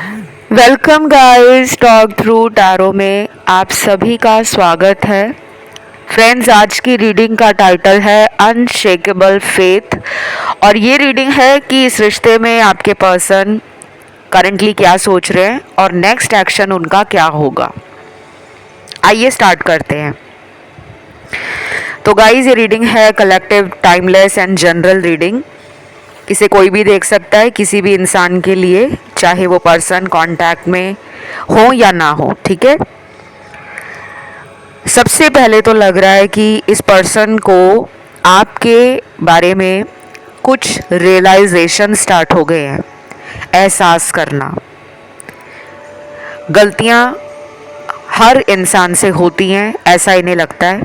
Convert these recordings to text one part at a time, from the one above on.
Welcome guys, talk through tarot में आप सभी का स्वागत है। फ्रेंड्स, आज की रीडिंग का टाइटल है अनशेकेबल फेथ और ये रीडिंग है कि इस रिश्ते में आपके पर्सन करंटली क्या सोच रहे हैं और नेक्स्ट एक्शन उनका क्या होगा। आइए स्टार्ट करते हैं। तो गाइस, ये रीडिंग है collective, timeless and general reading. इसे कोई भी देख सकता है, किसी भी इंसान के लिए, चाहे वो पर्सन कांटेक्ट में हो या ना हो। ठीक है। सबसे पहले तो लग रहा है कि इस पर्सन को आपके बारे में कुछ रियलाइजेशन स्टार्ट हो गए हैं, एहसास करना। गलतियां हर इंसान से होती हैं, ऐसा इन्हें लगता है,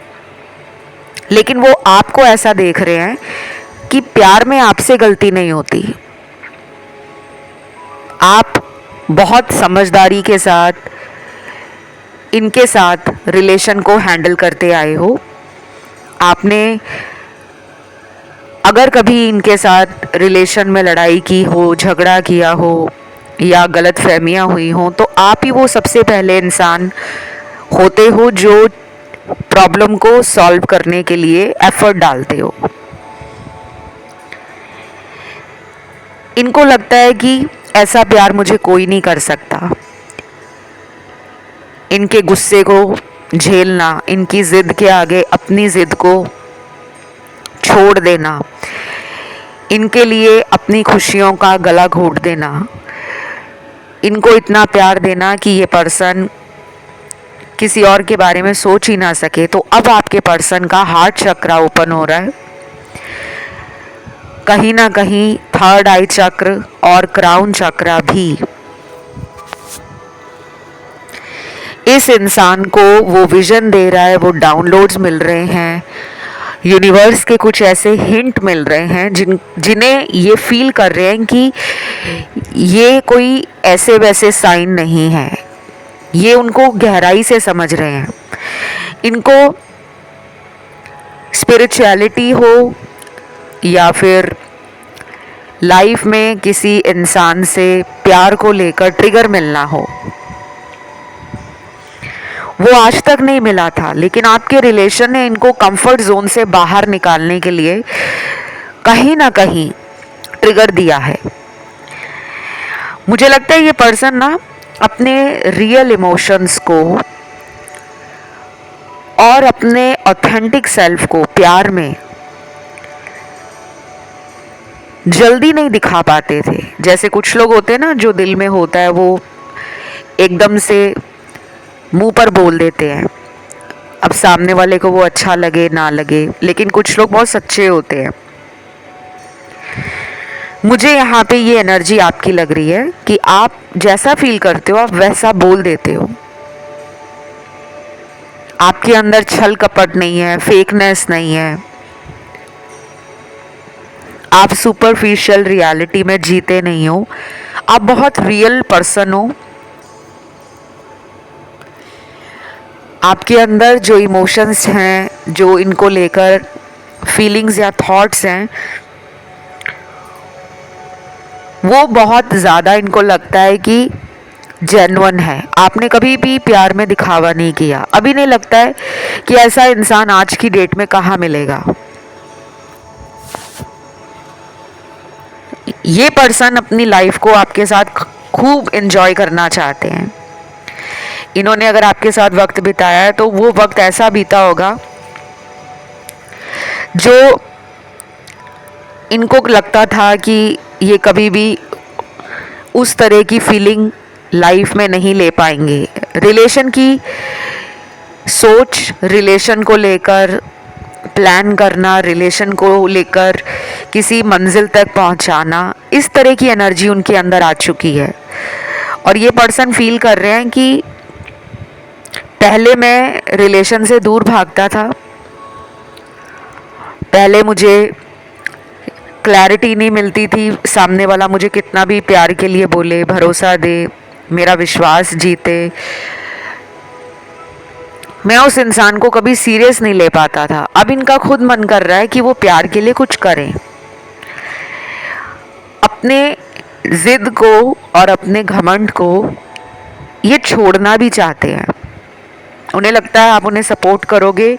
लेकिन वो आपको ऐसा देख रहे हैं कि प्यार में आपसे गलती नहीं होती। आप बहुत समझदारी के साथ इनके साथ रिलेशन को हैंडल करते आए हो। आपने अगर कभी इनके साथ रिलेशन में लड़ाई की हो, झगड़ा किया हो या गलत फहमियाँ हुई हों, तो आप ही वो सबसे पहले इंसान होते हो जो प्रॉब्लम को सॉल्व करने के लिए एफर्ट डालते हो। इनको लगता है कि ऐसा प्यार मुझे कोई नहीं कर सकता। इनके गुस्से को झेलना, इनकी ज़िद के आगे अपनी ज़िद को छोड़ देना, इनके लिए अपनी खुशियों का गला घोट देना, इनको इतना प्यार देना कि ये पर्सन किसी और के बारे में सोच ही ना सके। तो अब आपके पर्सन का हार्ट चक्र ओपन हो रहा है। कहीं ना कहीं थर्ड आई चक्र और क्राउन चक्र भी इस इंसान को वो विजन दे रहा है, वो डाउनलोड्स मिल रहे हैं, यूनिवर्स के कुछ ऐसे हिंट मिल रहे हैं जिन्हें ये फील कर रहे हैं कि ये कोई ऐसे वैसे साइन नहीं है। ये उनको गहराई से समझ रहे हैं। इनको स्पिरिचुअलिटी हो या फिर लाइफ में किसी इंसान से प्यार को लेकर ट्रिगर मिलना हो, वो आज तक नहीं मिला था, लेकिन आपके रिलेशन ने इनको कंफर्ट जोन से बाहर निकालने के लिए कहीं ना कहीं ट्रिगर दिया है। मुझे लगता है ये पर्सन ना अपने रियल इमोशंस को और अपने ऑथेंटिक सेल्फ को प्यार में जल्दी नहीं दिखा पाते थे। जैसे कुछ लोग होते हैं ना, जो दिल में होता है वो एकदम से मुंह पर बोल देते हैं, अब सामने वाले को वो अच्छा लगे ना लगे। लेकिन कुछ लोग बहुत सच्चे होते हैं। मुझे यहाँ पे ये एनर्जी आपकी लग रही है कि आप जैसा फील करते हो आप वैसा बोल देते हो। आपके अंदर छल कपट नहीं है, फेकनेस नहीं है। आप सुपरफिशियल रियलिटी में जीते नहीं हो, आप बहुत रियल पर्सन हो। आपके अंदर जो इमोशंस हैं, जो इनको लेकर फीलिंग्स या थॉट्स हैं, वो बहुत ज़्यादा इनको लगता है कि जेन्युइन है। आपने कभी भी प्यार में दिखावा नहीं किया। अभी नहीं लगता है कि ऐसा इंसान आज की डेट में कहाँ मिलेगा। ये पर्सन अपनी लाइफ को आपके साथ खूब एंजॉय करना चाहते हैं। इन्होंने अगर आपके साथ वक्त बिताया है तो वो वक्त ऐसा बीता होगा जो इनको लगता था कि ये कभी भी उस तरह की फीलिंग लाइफ में नहीं ले पाएंगे। रिलेशन की सोच, रिलेशन को लेकर प्लान करना, रिलेशन को लेकर किसी मंजिल तक पहुंचाना, इस तरह की एनर्जी उनके अंदर आ चुकी है। और ये पर्सन फील कर रहे हैं कि पहले मैं रिलेशन से दूर भागता था, पहले मुझे क्लैरिटी नहीं मिलती थी, सामने वाला मुझे कितना भी प्यार के लिए बोले, भरोसा दे, मेरा विश्वास जीते, मैं उस इंसान को कभी सीरियस नहीं ले पाता था। अब इनका खुद मन कर रहा है कि वो प्यार के लिए कुछ करें, अपने जिद को और अपने घमंड को ये छोड़ना भी चाहते हैं। उन्हें लगता है आप उन्हें सपोर्ट करोगे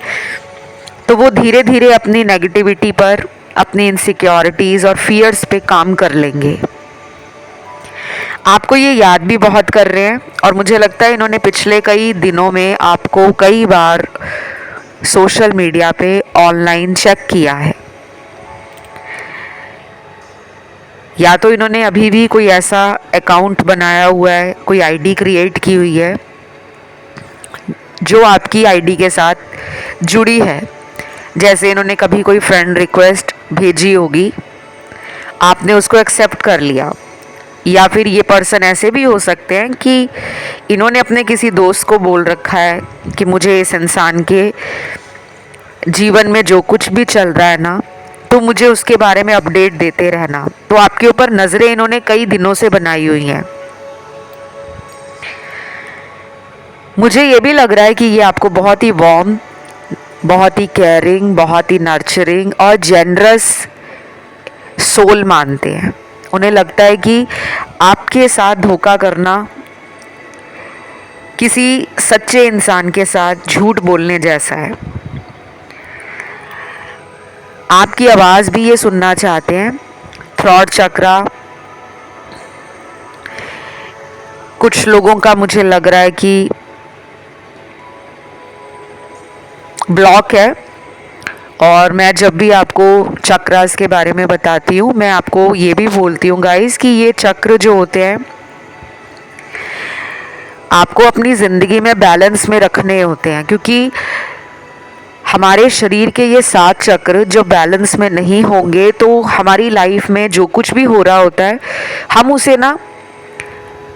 तो वो धीरे धीरे अपनी नेगेटिविटी पर, अपनी इनसिक्योरिटीज़ और फियर्स पे काम कर लेंगे। आपको ये याद भी बहुत कर रहे हैं और मुझे लगता है इन्होंने पिछले कई दिनों में आपको कई बार सोशल मीडिया पे ऑनलाइन चेक किया है, या तो इन्होंने अभी भी कोई ऐसा अकाउंट बनाया हुआ है, कोई आईडी क्रिएट की हुई है जो आपकी आईडी के साथ जुड़ी है। जैसे इन्होंने कभी कोई फ्रेंड रिक्वेस्ट भेजी होगी, आपने उसको एक्सेप्ट कर लिया, या फिर ये पर्सन ऐसे भी हो सकते हैं कि इन्होंने अपने किसी दोस्त को बोल रखा है कि मुझे इस इंसान के जीवन में जो कुछ भी चल रहा है ना, तो मुझे उसके बारे में अपडेट देते रहना। तो आपके ऊपर नज़रें इन्होंने कई दिनों से बनाई हुई हैं। मुझे ये भी लग रहा है कि ये आपको बहुत ही वार्म, बहुत ही केयरिंग, बहुत ही नर्चरिंग और जेनरस सोल मानते हैं। उन्हें लगता है कि आपके साथ धोखा करना किसी सच्चे इंसान के साथ झूठ बोलने जैसा है। आपकी आवाज़ भी ये सुनना चाहते हैं। थ्रॉट चक्रा कुछ लोगों का मुझे लग रहा है कि ब्लॉक है, और मैं जब भी आपको चक्रास के बारे में बताती हूँ, मैं आपको ये भी बोलती हूँ गाइस कि ये चक्र जो होते हैं आपको अपनी ज़िंदगी में बैलेंस में रखने होते हैं, क्योंकि हमारे शरीर के ये 7 चक्र जो बैलेंस में नहीं होंगे तो हमारी लाइफ में जो कुछ भी हो रहा होता है हम उसे ना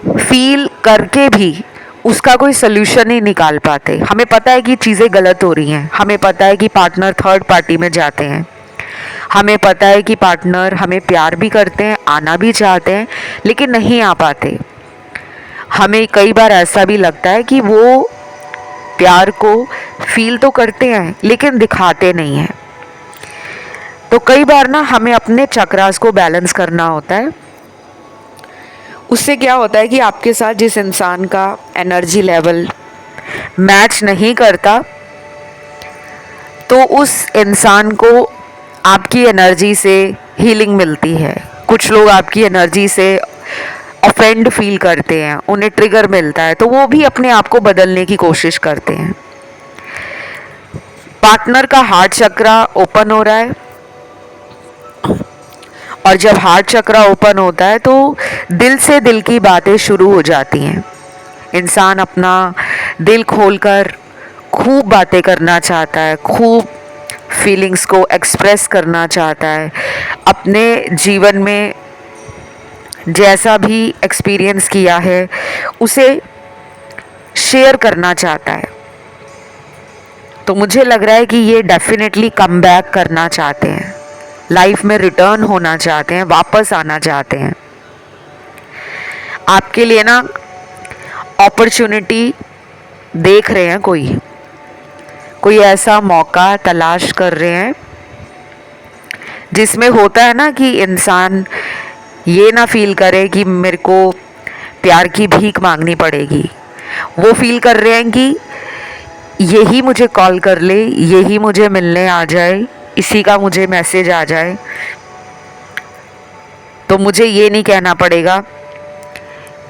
फील करके भी उसका कोई सल्यूशन ही निकाल पाते। हमें पता है कि चीज़ें गलत हो रही हैं, हमें पता है कि पार्टनर थर्ड पार्टी में जाते हैं, हमें पता है कि पार्टनर हमें प्यार भी करते हैं, आना भी चाहते हैं, लेकिन नहीं आ पाते। हमें कई बार ऐसा भी लगता है कि वो प्यार को फील तो करते हैं लेकिन दिखाते नहीं हैं। तो कई बार ना हमें अपने चक्रास को बैलेंस करना होता है। उससे क्या होता है कि आपके साथ जिस इंसान का एनर्जी लेवल मैच नहीं करता, तो उस इंसान को आपकी एनर्जी से हीलिंग मिलती है। कुछ लोग आपकी एनर्जी से ऑफेंड फील करते हैं, उन्हें ट्रिगर मिलता है, तो वो भी अपने आप को बदलने की कोशिश करते हैं। पार्टनर का हार्ट चक्रा ओपन हो रहा है, और जब हार्ट चक्रा ओपन होता है तो दिल से दिल की बातें शुरू हो जाती हैं। इंसान अपना दिल खोलकर खूब बातें करना चाहता है, खूब फीलिंग्स को एक्सप्रेस करना चाहता है, अपने जीवन में जैसा भी एक्सपीरियंस किया है उसे शेयर करना चाहता है। तो मुझे लग रहा है कि ये डेफिनेटली कम बैक करना चाहते हैं, लाइफ में रिटर्न होना चाहते हैं, वापस आना चाहते हैं। आपके लिए ना अपॉर्चुनिटी देख रहे हैं, कोई ऐसा मौका तलाश कर रहे हैं जिसमें होता है ना कि इंसान ये ना फील करे कि मेरे को प्यार की भीख मांगनी पड़ेगी। वो फील कर रहे हैं कि यही मुझे कॉल कर ले, यही मुझे मिलने आ जाए, इसी का मुझे मैसेज आ जाए, तो मुझे ये नहीं कहना पड़ेगा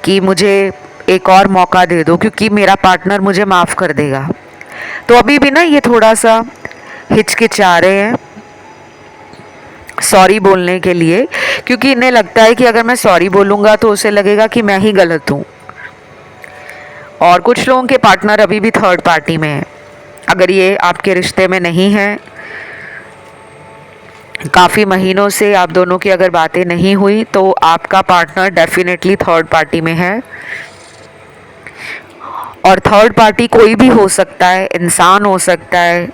कि मुझे एक और मौका दे दो क्योंकि मेरा पार्टनर मुझे माफ़ कर देगा। तो अभी भी ना ये थोड़ा सा हिचकिचा रहे हैं सॉरी बोलने के लिए, क्योंकि इन्हें लगता है कि अगर मैं सॉरी बोलूँगा तो उसे लगेगा कि मैं ही गलत हूँ। और कुछ लोगों के पार्टनर अभी भी थर्ड पार्टी में है। अगर ये आपके रिश्ते में नहीं है, काफ़ी महीनों से आप दोनों की अगर बातें नहीं हुई, तो आपका पार्टनर डेफिनेटली थर्ड पार्टी में है। और थर्ड पार्टी कोई भी हो सकता है, इंसान हो सकता है,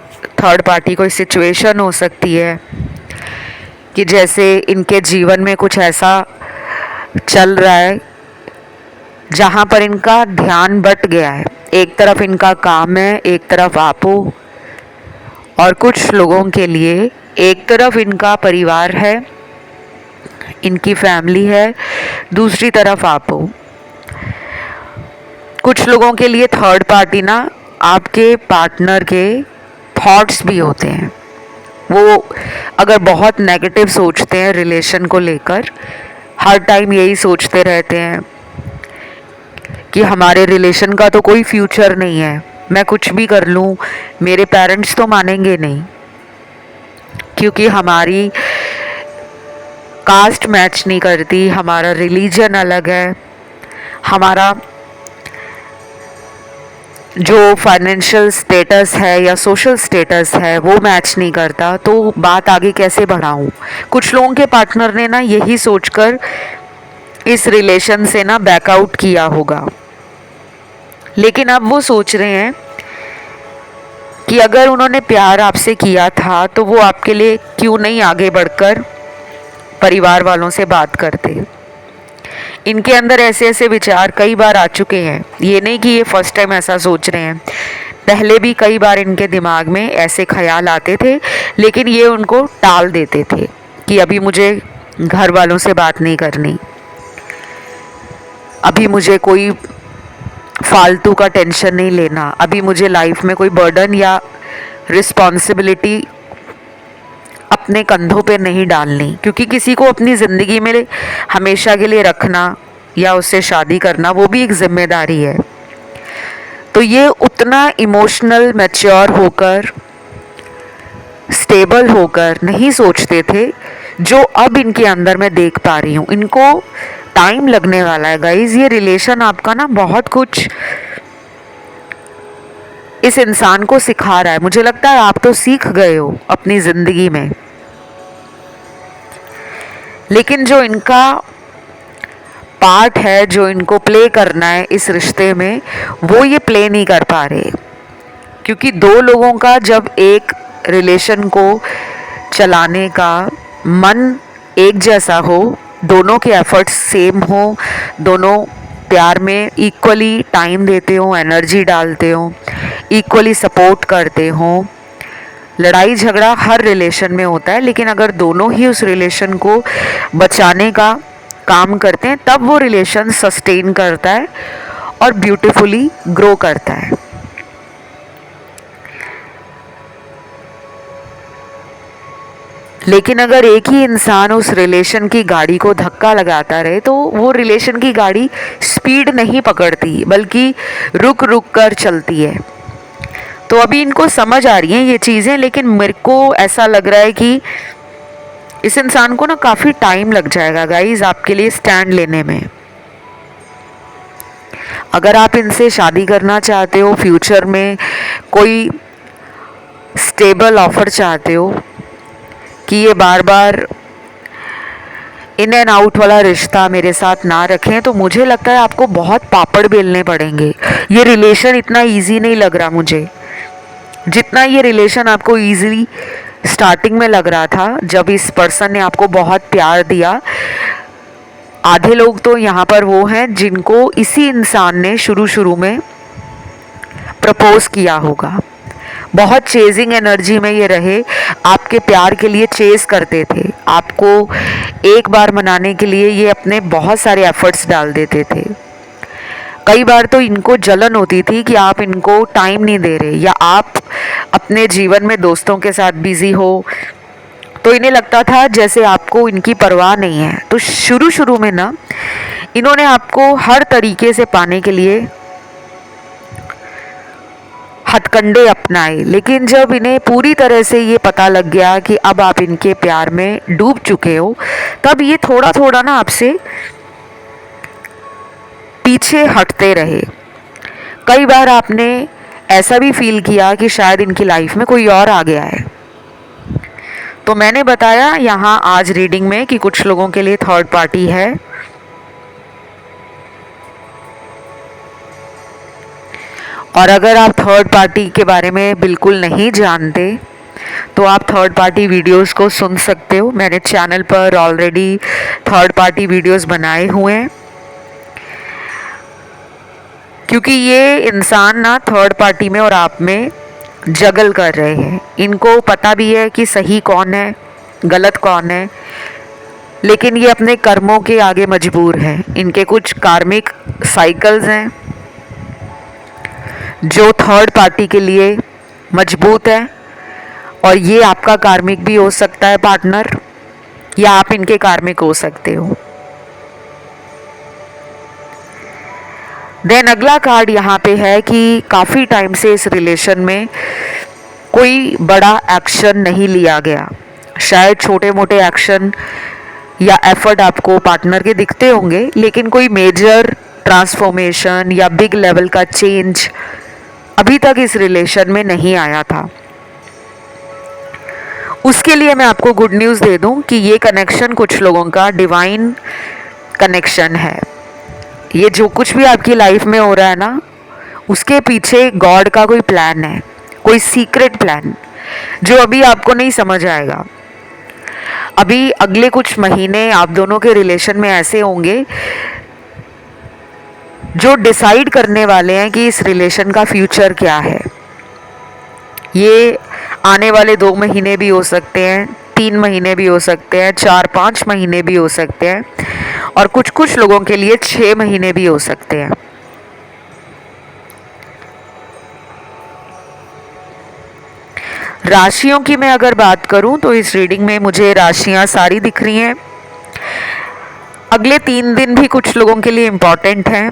थर्ड पार्टी कोई सिचुएशन हो सकती है कि जैसे इनके जीवन में कुछ ऐसा चल रहा है जहाँ पर इनका ध्यान बट गया है। एक तरफ इनका काम है, एक तरफ आप हो, और कुछ लोगों के लिए एक तरफ इनका परिवार है, इनकी फैमिली है, दूसरी तरफ आप हो। कुछ लोगों के लिए थर्ड पार्टी ना आपके पार्टनर के थॉट्स भी होते हैं। वो अगर बहुत नेगेटिव सोचते हैं रिलेशन को लेकर, हर टाइम यही सोचते रहते हैं कि हमारे रिलेशन का तो कोई फ्यूचर नहीं है, मैं कुछ भी कर लूँ मेरे पेरेंट्स तो मानेंगे नहीं, क्योंकि हमारी कास्ट मैच नहीं करती, हमारा रिलीजन अलग है, हमारा जो फाइनेंशियल स्टेटस है या सोशल स्टेटस है वो मैच नहीं करता, तो बात आगे कैसे बढ़ाऊं। कुछ लोगों के पार्टनर ने ना यही सोचकर इस रिलेशन से ना बैकआउट किया होगा, लेकिन अब वो सोच रहे हैं कि अगर उन्होंने प्यार आपसे किया था तो वो आपके लिए क्यों नहीं आगे बढ़कर परिवार वालों से बात करते। इनके अंदर ऐसे ऐसे विचार कई बार आ चुके हैं, ये नहीं कि ये फर्स्ट टाइम ऐसा सोच रहे हैं, पहले भी कई बार इनके दिमाग में ऐसे ख्याल आते थे, लेकिन ये उनको टाल देते थे कि अभी मुझे घर वालों से बात नहीं करनी, अभी मुझे कोई फालतू का टेंशन नहीं लेना, अभी मुझे लाइफ में कोई बर्डन या रिस्पॉन्सिबिलिटी अपने कंधों पे नहीं डालनी, क्योंकि किसी को अपनी ज़िंदगी में हमेशा के लिए रखना या उससे शादी करना वो भी एक जिम्मेदारी है। तो ये उतना इमोशनल मैच्योर होकर, स्टेबल होकर नहीं सोचते थे जो अब इनके अंदर मैं देख पा रही हूँ। इनको टाइम लगने वाला है गाइज, ये रिलेशन आपका ना बहुत कुछ इस इंसान को सिखा रहा है। मुझे लगता है आप तो सीख गए हो अपनी ज़िंदगी में, लेकिन जो इनका पार्ट है, जो इनको प्ले करना है इस रिश्ते में, वो ये प्ले नहीं कर पा रहे, क्योंकि दो लोगों का जब एक रिलेशन को चलाने का मन एक जैसा हो, दोनों के एफर्ट्स सेम हो, दोनों प्यार में इक्वली टाइम देते हो, एनर्जी डालते हो, इक्वली सपोर्ट करते हो। लड़ाई झगड़ा हर रिलेशन में होता है, लेकिन अगर दोनों ही उस रिलेशन को बचाने का काम करते हैं तब वो रिलेशन सस्टेन करता है और ब्यूटीफुली ग्रो करता है। लेकिन अगर एक ही इंसान उस रिलेशन की गाड़ी को धक्का लगाता रहे तो वो रिलेशन की गाड़ी स्पीड नहीं पकड़ती, बल्कि रुक रुक कर चलती है। तो अभी इनको समझ आ रही हैं ये चीज़ें, लेकिन मेरे को ऐसा लग रहा है कि इस इंसान को ना काफ़ी टाइम लग जाएगा गाइज आपके लिए स्टैंड लेने में। अगर आप इनसे शादी करना चाहते हो, फ्यूचर में कोई स्टेबल ऑफर चाहते हो कि ये बार बार इन एंड आउट वाला रिश्ता मेरे साथ ना रखें, तो मुझे लगता है आपको बहुत पापड़ बेलने पड़ेंगे। ये रिलेशन इतना इजी नहीं लग रहा मुझे, जितना ये रिलेशन आपको इजीली स्टार्टिंग में लग रहा था जब इस पर्सन ने आपको बहुत प्यार दिया। आधे लोग तो यहाँ पर वो हैं जिनको इसी इंसान ने शुरू शुरू में प्रपोज किया होगा। बहुत चेजिंग एनर्जी में ये रहे, आपके प्यार के लिए चेज करते थे, आपको एक बार मनाने के लिए ये अपने बहुत सारे एफर्ट्स डाल देते थे। कई बार तो इनको जलन होती थी कि आप इनको टाइम नहीं दे रहे, या आप अपने जीवन में दोस्तों के साथ बिजी हो, तो इन्हें लगता था जैसे आपको इनकी परवाह नहीं है। तो शुरू शुरू में ना इन्होंने आपको हर तरीके से पाने के लिए हथकंडे अपनाए, लेकिन जब इन्हें पूरी तरह से ये पता लग गया कि अब आप इनके प्यार में डूब चुके हो, तब ये थोड़ा थोड़ा ना आपसे पीछे हटते रहे। कई बार आपने ऐसा भी फील किया कि शायद इनकी लाइफ में कोई और आ गया है। तो मैंने बताया यहाँ आज रीडिंग में कि कुछ लोगों के लिए थर्ड पार्टी है, और अगर आप थर्ड पार्टी के बारे में बिल्कुल नहीं जानते तो आप थर्ड पार्टी वीडियोस को सुन सकते हो। मैंने चैनल पर ऑलरेडी थर्ड पार्टी वीडियोस बनाए हुए हैं, क्योंकि ये इंसान ना थर्ड पार्टी में और आप में जगल कर रहे हैं। इनको पता भी है कि सही कौन है, गलत कौन है, लेकिन ये अपने कर्मों के आगे मजबूर हैं। इनके कुछ कार्मिक साइकिल्स हैं जो थर्ड पार्टी के लिए मजबूत है, और ये आपका कार्मिक भी हो सकता है पार्टनर, या आप इनके कार्मिक हो सकते हो। देन अगला कार्ड यहाँ पे है कि काफ़ी टाइम से इस रिलेशन में कोई बड़ा एक्शन नहीं लिया गया। शायद छोटे मोटे एक्शन या एफर्ट आपको पार्टनर के दिखते होंगे, लेकिन कोई मेजर ट्रांसफॉर्मेशन या बिग लेवल का चेंज अभी तक इस रिलेशन में नहीं आया था। उसके लिए मैं आपको गुड न्यूज़ दे दूं कि ये कनेक्शन कुछ लोगों का डिवाइन कनेक्शन है। ये जो कुछ भी आपकी लाइफ में हो रहा है ना, उसके पीछे गॉड का कोई प्लान है, कोई सीक्रेट प्लान जो अभी आपको नहीं समझ आएगा। अभी अगले कुछ महीने आप दोनों के रिलेशन में ऐसे होंगे जो डिसाइड करने वाले हैं कि इस रिलेशन का फ्यूचर क्या है। ये आने वाले 2 महीने भी हो सकते हैं, 3 महीने भी हो सकते हैं, 4-5 महीने भी हो सकते हैं, और कुछ कुछ लोगों के लिए 6 महीने भी हो सकते हैं। राशियों की मैं अगर बात करूं तो इस रीडिंग में मुझे राशियां सारी दिख रही हैं। अगले 3 दिन भी कुछ लोगों के लिए इम्पॉर्टेंट हैं,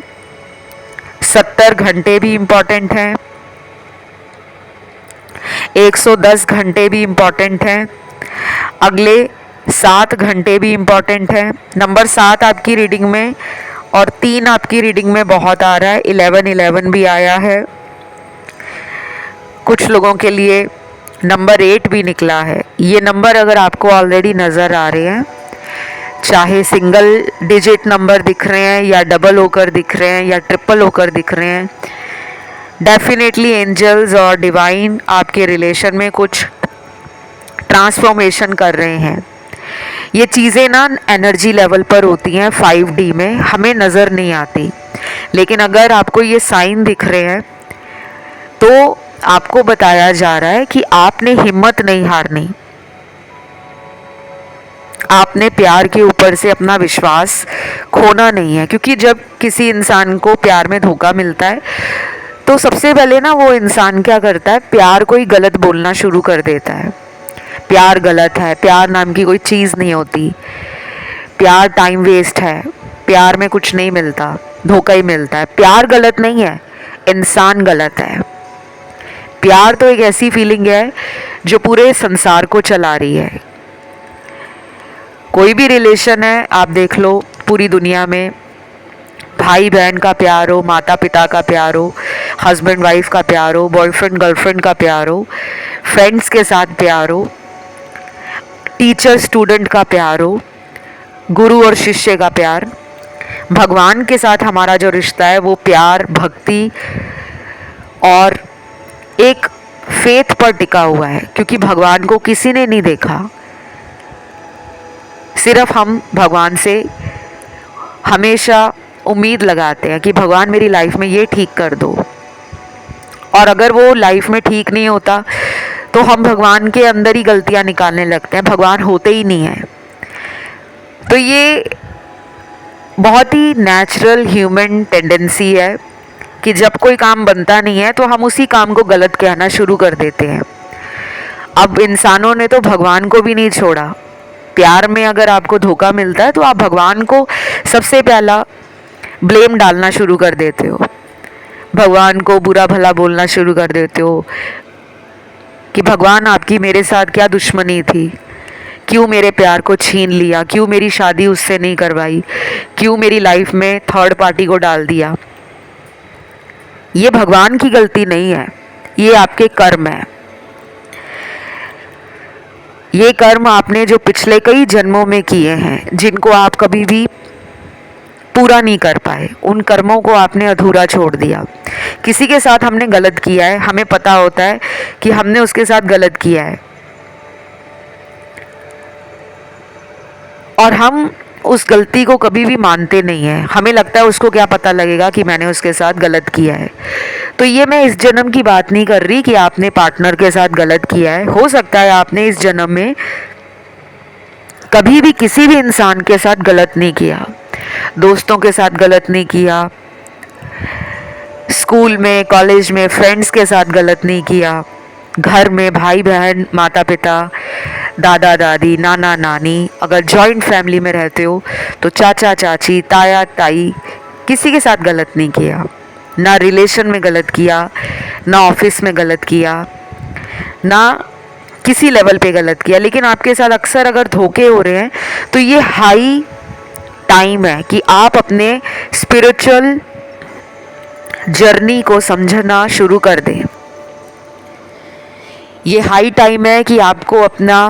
70 घंटे भी इम्पॉर्टेंट हैं, 110 घंटे भी इम्पॉर्टेंट हैं, अगले 7 घंटे भी इम्पॉर्टेंट हैं। नंबर 7 आपकी रीडिंग में और 3 आपकी रीडिंग में बहुत आ रहा है, 11 भी आया है। कुछ लोगों के लिए नंबर 8 भी निकला है। ये नंबर अगर आपको ऑलरेडी नज़र आ रहे हैं, चाहे सिंगल डिजिट नंबर दिख रहे हैं या डबल होकर दिख रहे हैं या ट्रिपल होकर दिख रहे हैं, डेफिनेटली एंजल्स और डिवाइन आपके रिलेशन में कुछ ट्रांसफॉर्मेशन कर रहे हैं। ये चीज़ें ना एनर्जी लेवल पर होती हैं, 5D में हमें नज़र नहीं आती, लेकिन अगर आपको ये साइन दिख रहे हैं तो आपको बताया जा रहा है कि आपने हिम्मत नहीं हारनी, आपने प्यार के ऊपर से अपना विश्वास खोना नहीं है। क्योंकि जब किसी इंसान को प्यार में धोखा मिलता है तो सबसे पहले ना वो इंसान क्या करता है, प्यार को ही गलत बोलना शुरू कर देता है। प्यार गलत है, प्यार नाम की कोई चीज़ नहीं होती, प्यार टाइम वेस्ट है, प्यार में कुछ नहीं मिलता, धोखा ही मिलता है। प्यार गलत नहीं है, इंसान गलत है। प्यार तो एक ऐसी फीलिंग है जो पूरे संसार को चला रही है। कोई भी रिलेशन है आप देख लो, पूरी दुनिया में भाई बहन का प्यार हो, माता पिता का प्यार हो, हस्बैंड वाइफ का प्यार हो, बॉयफ्रेंड गर्लफ्रेंड का प्यार हो, फ्रेंड्स के साथ प्यार हो, टीचर स्टूडेंट का प्यार हो, गुरु और शिष्य का प्यार, भगवान के साथ हमारा जो रिश्ता है वो प्यार, भक्ति और एक फेथ पर टिका हुआ है। क्योंकि भगवान को किसी ने नहीं देखा, सिर्फ हम भगवान से हमेशा उम्मीद लगाते हैं कि भगवान मेरी लाइफ में ये ठीक कर दो, और अगर वो लाइफ में ठीक नहीं होता तो हम भगवान के अंदर ही गलतियां निकालने लगते हैं, भगवान होते ही नहीं है। तो ये बहुत ही नेचुरल ह्यूमन टेंडेंसी है कि जब कोई काम बनता नहीं है तो हम उसी काम को गलत कहना शुरू कर देते हैं। अब इंसानों ने तो भगवान को भी नहीं छोड़ा। प्यार में अगर आपको धोखा मिलता है तो आप भगवान को सबसे पहला ब्लेम डालना शुरू कर देते हो, भगवान को बुरा भला बोलना शुरू कर देते हो कि भगवान आपकी मेरे साथ क्या दुश्मनी थी, क्यों मेरे प्यार को छीन लिया, क्यों मेरी शादी उससे नहीं करवाई, क्यों मेरी लाइफ में थर्ड पार्टी को डाल दिया। ये भगवान की गलती नहीं है, ये आपके कर्म है। ये कर्म आपने जो पिछले कई जन्मों में किए हैं, जिनको आप कभी भी पूरा नहीं कर पाए, उन कर्मों को आपने अधूरा छोड़ दिया। किसी के साथ हमने गलत किया है, हमें पता होता है कि हमने उसके साथ गलत किया है, और हम उस गलती को कभी भी मानते नहीं हैं। हमें लगता है उसको क्या पता लगेगा कि मैंने उसके साथ गलत किया है। तो ये मैं इस जन्म की बात नहीं कर रही कि आपने पार्टनर के साथ गलत किया है। हो सकता है आपने इस जन्म में कभी भी किसी भी इंसान के साथ गलत नहीं किया, दोस्तों के साथ गलत नहीं किया, स्कूल में कॉलेज में फ्रेंड्स के साथ गलत नहीं किया, घर में भाई बहन माता पिता दादा दादी नाना नानी, अगर जॉइंट फैमिली में रहते हो तो चाचा चाची ताया ताई, किसी के साथ गलत नहीं किया, ना रिलेशन में गलत किया, ना ऑफिस में गलत किया, ना किसी लेवल पे गलत किया। लेकिन आपके साथ अक्सर अगर धोखे हो रहे हैं तो ये हाई टाइम है कि आप अपने स्पिरिचुअल जर्नी को समझना शुरू कर दें। ये हाई टाइम है कि आपको अपना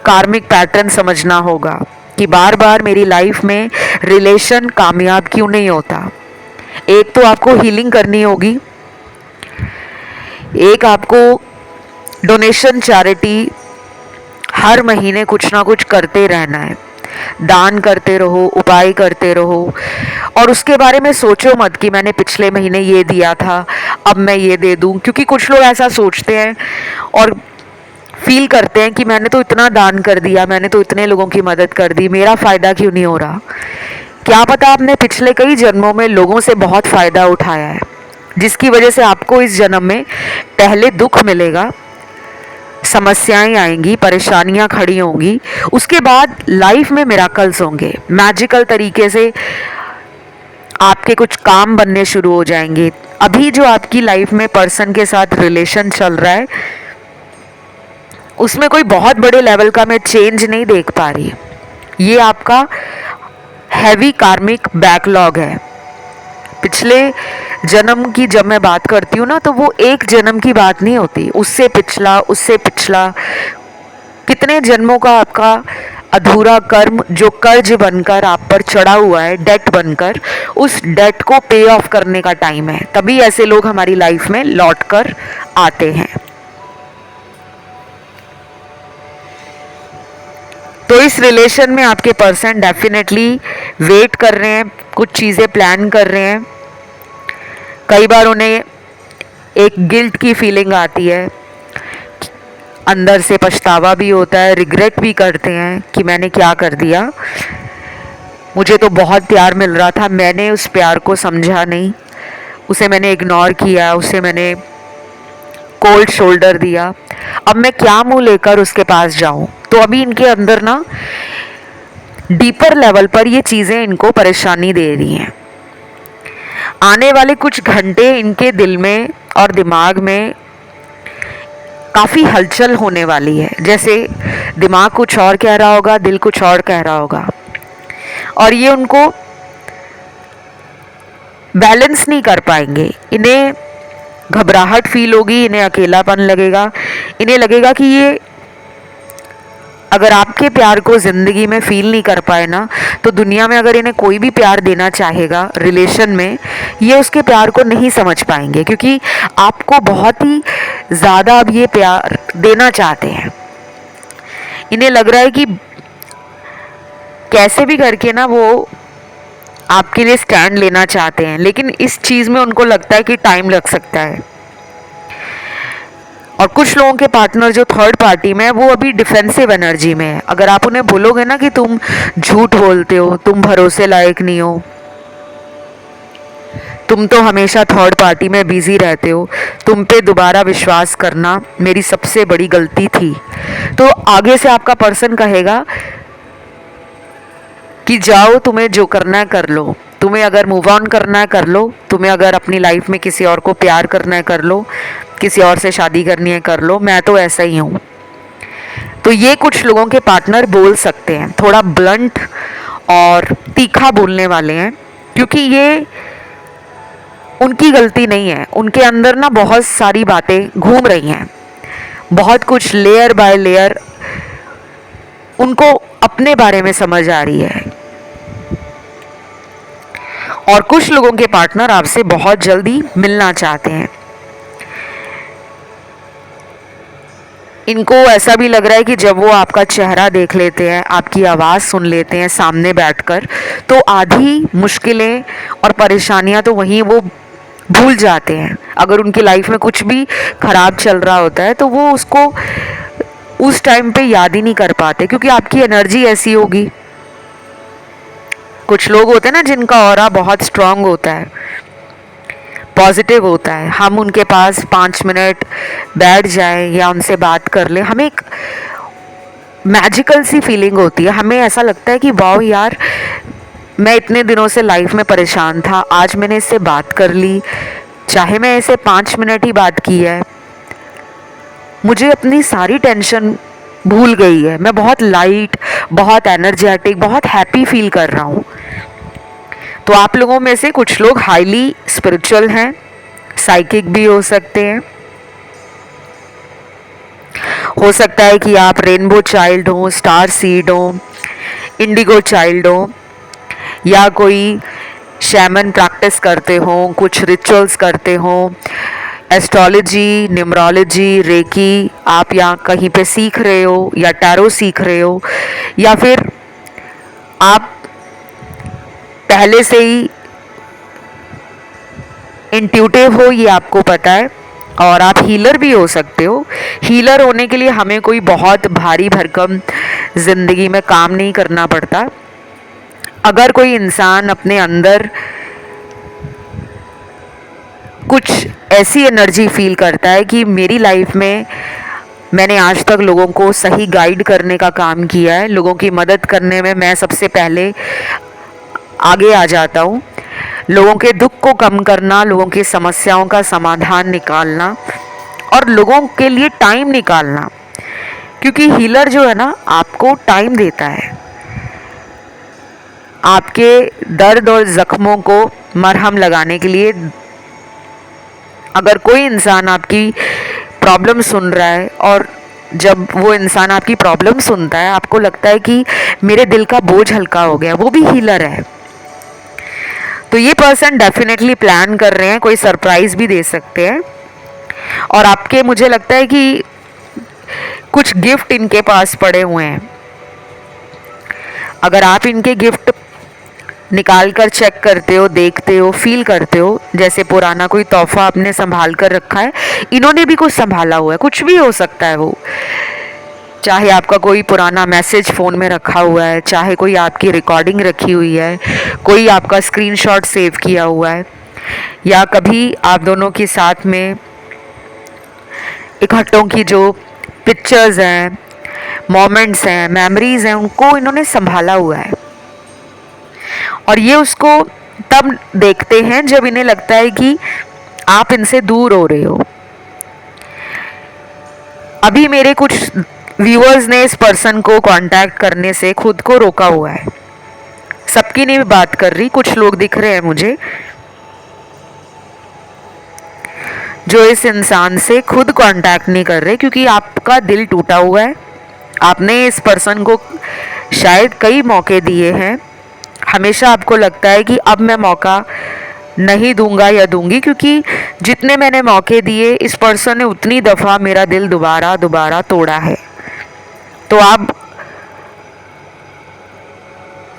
कार्मिक पैटर्न समझना होगा कि बार बार मेरी लाइफ में रिलेशन कामयाब क्यों नहीं होता। एक तो आपको हीलिंग करनी होगी, एक आपको डोनेशन चैरिटी हर महीने कुछ ना कुछ करते रहना है, दान करते रहो, उपाय करते रहो। और उसके बारे में सोचो मत कि मैंने पिछले महीने ये दिया था अब मैं ये दे दूं, क्योंकि कुछ लोग ऐसा सोचते हैं और फील करते हैं कि मैंने तो इतना दान कर दिया, मैंने तो इतने लोगों की मदद कर दी, मेरा फ़ायदा क्यों नहीं हो रहा। क्या पता आपने पिछले कई जन्मों में लोगों से बहुत फ़ायदा उठाया है, जिसकी वजह से आपको इस जन्म में पहले दुख मिलेगा, समस्याएं आएंगी, परेशानियां खड़ी होंगी, उसके बाद लाइफ में मिराकल्स होंगे, मैजिकल तरीके से आपके कुछ काम बनने शुरू हो जाएंगे। अभी जो आपकी लाइफ में पर्सन के साथ रिलेशन चल रहा है उसमें कोई बहुत बड़े लेवल का मैं चेंज नहीं देख पा रही। ये आपका हैवी कार्मिक बैकलॉग है। पिछले जन्म की जब मैं बात करती हूँ ना तो वो एक जन्म की बात नहीं होती, उससे पिछला कितने जन्मों का आपका अधूरा कर्म जो कर्ज बनकर आप पर चढ़ा हुआ है, डेट बनकर, उस डेट को पे ऑफ करने का टाइम है। तभी ऐसे लोग हमारी लाइफ में लौट कर आते हैं। तो इस रिलेशन में आपके पर्सन डेफिनेटली वेट कर रहे हैं, कुछ चीज़ें प्लान कर रहे हैं। कई बार उन्हें एक गिल्ट की फीलिंग आती है, अंदर से पछतावा भी होता है, रिग्रेट भी करते हैं कि मैंने क्या कर दिया, मुझे तो बहुत प्यार मिल रहा था, मैंने उस प्यार को समझा नहीं, उसे मैंने इग्नोर किया, उसे मैंने कोल्ड शोल्डर दिया, अब मैं क्या मुंह लेकर उसके पास जाऊं। तो अभी इनके अंदर ना डीपर लेवल पर ये चीज़ें इनको परेशानी दे रही हैं। आने वाले कुछ घंटे इनके दिल में और दिमाग में काफ़ी हलचल होने वाली है। जैसे दिमाग कुछ और कह रहा होगा, दिल कुछ और कह रहा होगा, और ये उनको बैलेंस नहीं कर पाएंगे। इन्हें घबराहट फील होगी, इन्हें अकेलापन लगेगा, इन्हें लगेगा कि ये अगर आपके प्यार को ज़िंदगी में फील नहीं कर पाए ना तो दुनिया में अगर इन्हें कोई भी प्यार देना चाहेगा रिलेशन में, ये उसके प्यार को नहीं समझ पाएंगे, क्योंकि आपको बहुत ही ज़्यादा अब ये प्यार देना चाहते हैं। इन्हें लग रहा है कि कैसे भी करके ना वो आपके लिए स्टैंड लेना चाहते हैं, लेकिन इस चीज़ में उनको लगता है कि टाइम लग सकता है। और कुछ लोगों के पार्टनर जो थर्ड पार्टी में है वो अभी डिफेंसिव एनर्जी में है। अगर आप उन्हें बोलोगे ना कि तुम झूठ बोलते हो, तुम भरोसे लायक नहीं हो, तुम तो हमेशा थर्ड पार्टी में बिजी रहते हो, तुम पे दोबारा विश्वास करना मेरी सबसे बड़ी गलती थी, तो आगे से आपका पर्सन कहेगा कि जाओ, तुम्हें जो करना है कर लो, तुम्हें अगर मूव ऑन करना है कर लो, तुम्हें अगर अपनी लाइफ में किसी और को प्यार करना है कर लो, किसी और से शादी करनी है कर लो, मैं तो ऐसा ही हूँ। तो ये कुछ लोगों के पार्टनर बोल सकते हैं, थोड़ा ब्लंट और तीखा बोलने वाले हैं, क्योंकि ये उनकी गलती नहीं है। उनके अंदर ना बहुत सारी बातें घूम रही हैं, बहुत कुछ लेयर बाय लेयर उनको अपने बारे में समझ आ रही है। और कुछ लोगों के पार्टनर आपसे बहुत जल्दी मिलना चाहते हैं। इनको ऐसा भी लग रहा है कि जब वो आपका चेहरा देख लेते हैं, आपकी आवाज़ सुन लेते हैं सामने बैठकर, तो आधी मुश्किलें और परेशानियां तो वहीं वो भूल जाते हैं। अगर उनकी लाइफ में कुछ भी खराब चल रहा होता है तो वो उसको उस टाइम पे याद ही नहीं कर पाते, क्योंकि आपकी एनर्जी ऐसी होगी। कुछ लोग होते हैं ना जिनका ऑरा बहुत स्ट्रांग होता है, पॉजिटिव होता है, हम उनके पास 5 मिनट बैठ जाएं या उनसे बात कर ले, हमें एक मैजिकल सी फीलिंग होती है। हमें ऐसा लगता है कि वाओ यार, मैं इतने दिनों से लाइफ में परेशान था, आज मैंने इससे बात कर ली, चाहे मैं इसे 5 मिनट ही बात की है, मुझे अपनी सारी टेंशन भूल गई है, मैं बहुत लाइट, बहुत एनर्जेटिक, बहुत हैप्पी फील कर रहा हूँ। तो आप लोगों में से कुछ लोग हाईली स्पिरिचुअल हैं, साइकिक भी हो सकते हैं। हो सकता है कि आप रेनबो चाइल्ड हो, स्टार सीड हो, इंडिगो चाइल्ड हो, या कोई शैमन प्रैक्टिस करते हो, कुछ रिचुअल्स करते हो, एस्ट्रोलॉजी, न्यूमरोलॉजी, रेकी आप यहाँ कहीं पे सीख रहे हो, या टैरो सीख रहे हो, या फिर आप पहले से ही इंट्यूटिव हो, ये आपको पता है, और आप हीलर भी हो सकते हो। हीलर होने के लिए हमें कोई बहुत भारी भरकम ज़िंदगी में काम नहीं करना पड़ता। अगर कोई इंसान अपने अंदर कुछ ऐसी एनर्जी फील करता है कि मेरी लाइफ में मैंने आज तक लोगों को सही गाइड करने का काम किया है, लोगों की मदद करने में मैं सबसे पहले आगे आ जाता हूँ, लोगों के दुख को कम करना, लोगों की समस्याओं का समाधान निकालना और लोगों के लिए टाइम निकालना, क्योंकि हीलर जो है ना आपको टाइम देता है, आपके दर्द और ज़ख्मों को मरहम लगाने के लिए। अगर कोई इंसान आपकी प्रॉब्लम सुन रहा है और जब वो इंसान आपकी प्रॉब्लम सुनता है आपको लगता है कि मेरे दिल का बोझ हल्का हो गया, वो भी हीलर है। तो ये पर्सन डेफिनेटली प्लान कर रहे हैं, कोई सरप्राइज भी दे सकते हैं, और आपके मुझे लगता है कि कुछ गिफ्ट इनके पास पड़े हुए हैं। अगर आप इनके गिफ्ट निकाल कर चेक करते हो, देखते हो, फील करते हो, जैसे पुराना कोई तोहफा आपने संभाल कर रखा है, इन्होंने भी कुछ संभाला हुआ है, कुछ भी हो सकता है वो, चाहे आपका कोई पुराना मैसेज फ़ोन में रखा हुआ है, चाहे कोई आपकी रिकॉर्डिंग रखी हुई है, कोई आपका स्क्रीनशॉट सेव किया हुआ है, या कभी आप दोनों के साथ में इकट्ठों की जो पिक्चर्स हैं, मोमेंट्स हैं, मेमोरीज हैं, उनको इन्होंने संभाला हुआ है। और ये उसको तब देखते हैं जब इन्हें लगता है कि आप इनसे दूर हो रहे हो। अभी मेरे कुछ व्यूअर्स ने इस पर्सन को कांटेक्ट करने से खुद को रोका हुआ है। सबकी नहीं बात कर रही, कुछ लोग दिख रहे हैं मुझे जो इस इंसान से खुद कांटेक्ट नहीं कर रहे, क्योंकि आपका दिल टूटा हुआ है। आपने इस पर्सन को शायद कई मौके दिए हैं, हमेशा आपको लगता है कि अब मैं मौका नहीं दूंगा या दूंगी, क्योंकि जितने मैंने मौके दिए इस पर्सन ने उतनी दफ़ा मेरा दिल दोबारा दोबारा तोड़ा है। तो आप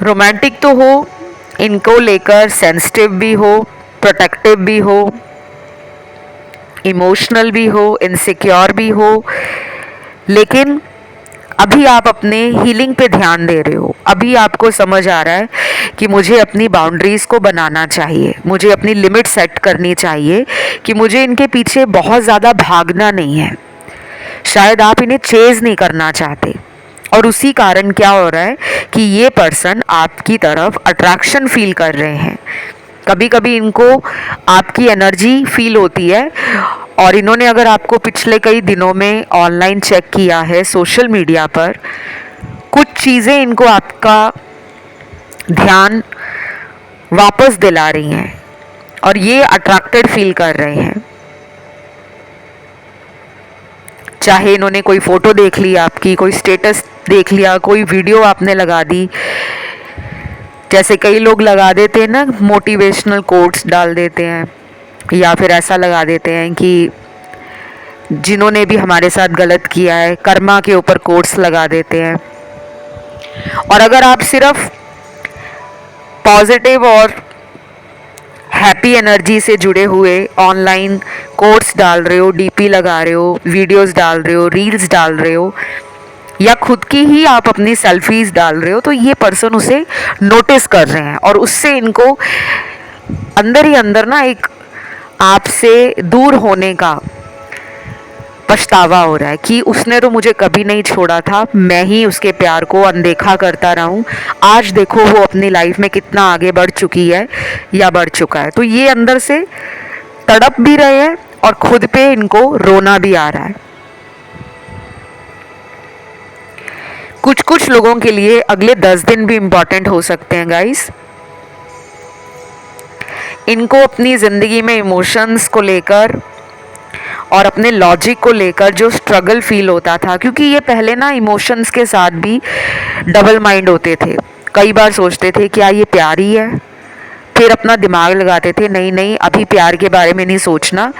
रोमांटिक तो हो, इनको लेकर सेंसिटिव भी हो, प्रोटेक्टिव भी हो, इमोशनल भी हो, इनसिक्योर भी हो, लेकिन अभी आप अपने हीलिंग पे ध्यान दे रहे हो। अभी आपको समझ आ रहा है कि मुझे अपनी बाउंड्रीज़ को बनाना चाहिए, मुझे अपनी लिमिट सेट करनी चाहिए, कि मुझे इनके पीछे बहुत ज़्यादा भागना नहीं है। शायद आप इन्हें चेज़ नहीं करना चाहते, और उसी कारण क्या हो रहा है कि ये पर्सन आपकी तरफ अट्रैक्शन फील कर रहे हैं। कभी कभी इनको आपकी एनर्जी फील होती है, और इन्होंने अगर आपको पिछले कई दिनों में ऑनलाइन चेक किया है, सोशल मीडिया पर, कुछ चीज़ें इनको आपका ध्यान वापस दिला रही हैं और ये अट्रैक्टेड फील कर रहे हैं। चाहे इन्होंने कोई फ़ोटो देख ली आपकी, कोई स्टेटस देख लिया, कोई वीडियो आपने लगा दी, जैसे कई लोग लगा देते हैं ना, मोटिवेशनल कोट्स डाल देते हैं, या फिर ऐसा लगा देते हैं कि जिन्होंने भी हमारे साथ गलत किया है, कर्मा के ऊपर कोट्स लगा देते हैं। और अगर आप सिर्फ पॉजिटिव और हैप्पी एनर्जी से जुड़े हुए ऑनलाइन कोट्स डाल रहे हो, डीपी लगा रहे हो, वीडियोस डाल रहे हो, रील्स डाल रहे हो, या खुद की ही आप अपनी सेल्फीज डाल रहे हो, तो ये पर्सन उसे नोटिस कर रहे हैं और उससे इनको अंदर ही अंदर ना एक आपसे दूर होने का पछतावा हो रहा है कि उसने तो मुझे कभी नहीं छोड़ा था, मैं ही उसके प्यार को अनदेखा करता रहा हूँ। आज देखो वो अपनी लाइफ में कितना आगे बढ़ चुकी है या बढ़ चुका है। तो ये अंदर से तड़प भी रहे हैं और खुद पे इनको रोना भी आ रहा है। कुछ कुछ लोगों के लिए अगले 10 दिन भी इम्पॉर्टेंट हो सकते हैं गाइस। इनको अपनी ज़िंदगी में इमोशंस को लेकर और अपने लॉजिक को लेकर जो स्ट्रगल फील होता था, क्योंकि ये पहले ना इमोशंस के साथ भी डबल माइंड होते थे। कई बार सोचते थे क्या ये प्यार ही है, फिर अपना दिमाग लगाते थे नहीं नहीं अभी प्यार के बारे में नहीं सोचना,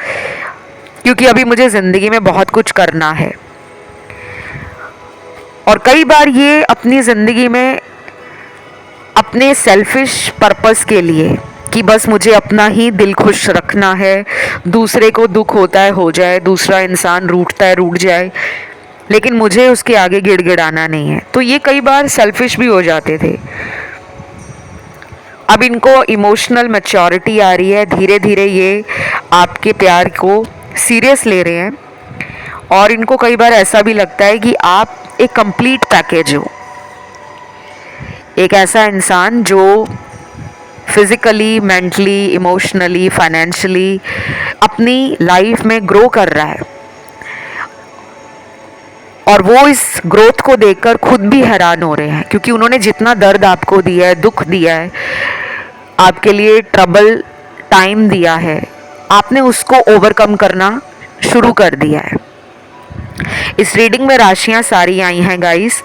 क्योंकि अभी मुझे ज़िंदगी में बहुत कुछ करना है। और कई बार ये अपनी ज़िंदगी में अपने सेल्फिश पर्पस के लिए कि बस मुझे अपना ही दिल खुश रखना है, दूसरे को दुख होता है हो जाए, दूसरा इंसान रूठता है रूठ जाए, लेकिन मुझे उसके आगे गिड़गिड़ाना नहीं है। तो ये कई बार सेल्फिश भी हो जाते थे। अब इनको इमोशनल मैच्योरिटी आ रही है, धीरे धीरे ये आपके प्यार को सीरियस ले रहे हैं और इनको कई बार ऐसा भी लगता है कि आप एक कंप्लीट पैकेज हो, एक ऐसा इंसान जो फिज़िकली, मेंटली, इमोशनली, फाइनेंशियली अपनी लाइफ में ग्रो कर रहा है और वो इस ग्रोथ को देखकर खुद भी हैरान हो रहे हैं, क्योंकि उन्होंने जितना दर्द आपको दिया है, दुख दिया है, आपके लिए ट्रबल टाइम दिया है, आपने उसको ओवरकम करना शुरू कर दिया है। इस रीडिंग में राशियां सारी आई हैं गाइस,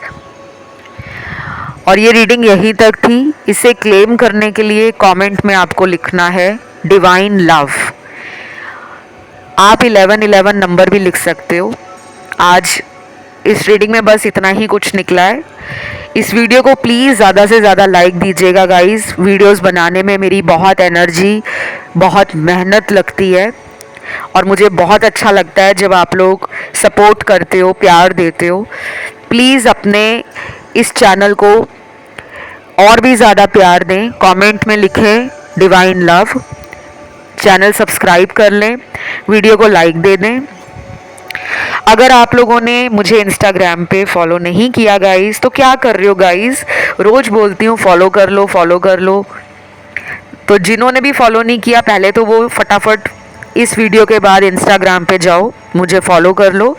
और ये रीडिंग यहीं तक थी। इसे क्लेम करने के लिए कमेंट में आपको लिखना है डिवाइन लव। आप 1111 नंबर भी लिख सकते हो। आज इस रीडिंग में बस इतना ही कुछ निकला है। इस वीडियो को प्लीज़ ज़्यादा से ज़्यादा लाइक दीजिएगा गाइस। वीडियोस बनाने में मेरी बहुत एनर्जी, बहुत मेहनत लगती है और मुझे बहुत अच्छा लगता है जब आप लोग सपोर्ट करते हो, प्यार देते हो। प्लीज़ अपने इस चैनल को और भी ज़्यादा प्यार दें, कमेंट में लिखें डिवाइन लव, चैनल सब्सक्राइब कर लें, वीडियो को लाइक दे दें। अगर आप लोगों ने मुझे इंस्टाग्राम पे फॉलो नहीं किया गाइस, तो क्या कर रहे हो गाइस, रोज़ बोलती हूँ फॉलो कर लो फॉलो कर लो। तो जिन्होंने भी फॉलो नहीं किया पहले तो वो फटाफट इस वीडियो के बाद इंस्टाग्राम पे जाओ, मुझे फॉलो कर लो।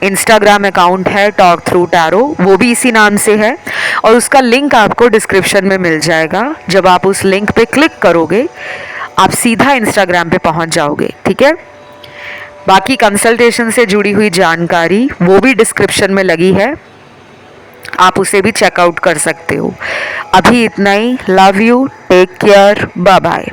इंस्टाग्राम अकाउंट है टॉक थ्रू टैरो, वो भी इसी नाम से है और उसका लिंक आपको डिस्क्रिप्शन में मिल जाएगा। जब आप उस लिंक पे क्लिक करोगे आप सीधा इंस्टाग्राम पे पहुंच जाओगे, ठीक है। बाकी कंसल्टेशन से जुड़ी हुई जानकारी वो भी डिस्क्रिप्शन में लगी है, आप उसे भी चेकआउट कर सकते हो। अभी इतना ही। Love you, take care, bye bye.